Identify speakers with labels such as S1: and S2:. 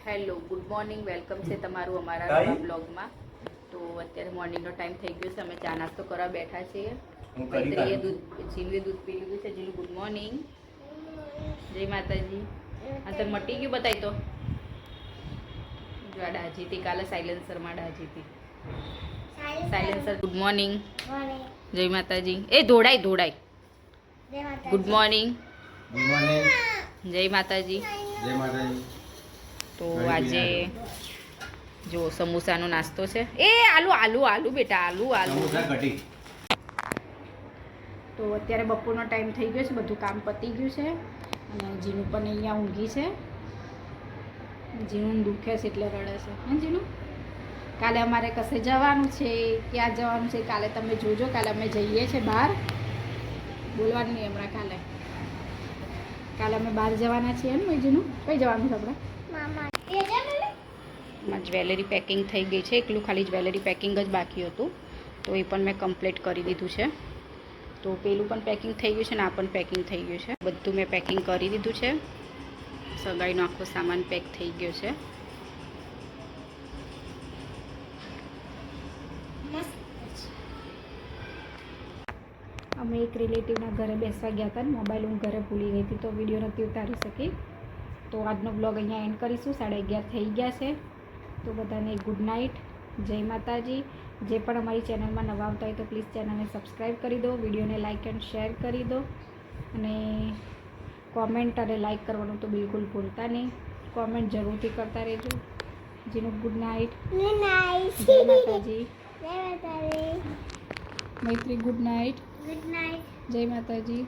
S1: Hello good morning welcome છે તમારું અમારા નવા બ્લોગમાં. તો અત્યારે મોર્નિંગનો ટાઈમ થઈ ગયો છે, અમે ચા નાસ્તો કરવા બેઠા છીએ. મૈત્રીએ જીનુએ દૂધ પી લીધું છે. જીનુ ગુડ મોર્નિંગ, જય માતાજી. અંતર મટી ગયું બતાવી તો જો ડાજી હતી કાલે સાયલેન્સરમાં ડાજી હતી. સાયલેન્સર ગુડ મોર્નિંગ, જય માતાજી. એ ધોડાઈ ગુડ મોર્નિંગ, જય માતાજી. તો આજે જો સમોસાનો નાસ્તો છે. એ આલુ બેટા આલુ. તો અત્યારે બપોરનો ટાઈમ થઈ ગયો છે, બધું કામ પતી ગયું છે અને જીનુ પણ અહીંયા ઊંઘી છે. જીનું દુખે છે એટલે રડે છે. હા જીનુ, કાલે અમારે કશે જવાનું છે. ક્યાં જવાનું છે કાલે તમે જોજો. કાલે અમે જઈએ છીએ બહાર, બોલવાનું નહીં હમણાં. કાલે અમે બહાર જવાના છીએ ને જીનુ. કઈ જવાનું છે આપણે? જ્વેલરી પેકિંગ થઈ ગઈ છે, એકલું ખાલી જ્વેલરી પેકિંગ જ બાકી હતું, તો એ પણ મેં કમ્પ્લીટ કરી દીધું છે. તો પેલું પણ પેકિંગ થઈ ગયું છે ને આ પણ પેકિંગ થઈ ગયું છે. બધું મેં પેકિંગ કરી દીધું છે. સગાઈનો આખો સામાન પેક થઈ ગયો છે. અમે એક રિલેટિવના ઘરે બેસવા ગયા હતા ને મોબાઈલ હું ઘરે ભૂલી ગઈ હતી, તો વિડીયો નથી ઉતારી શકી. તો આજનો બ્લોગ અહીંયા એન્ડ કરીશું. 11:30 થઈ ગયા છે. તો બધાને ગુડ નાઇટ, જય માતાજી. જે પણ અમારી ચેનલમાં નવા આવતા હોય તો પ્લીઝ ચેનલને સબસ્ક્રાઈબ કરી દો, વિડીયોને લાઇક એન્ડ શેર કરી દો અને કોમેન્ટ અને લાઇક કરવાનું તો બિલકુલ ભૂલતા નહીં. કોમેન્ટ જરૂરથી કરતા રહેજો. જેનું ગુડ નાઇટ, જય માતાજી. મૈત્રી ગુડ નાઇટ, જય માતાજી.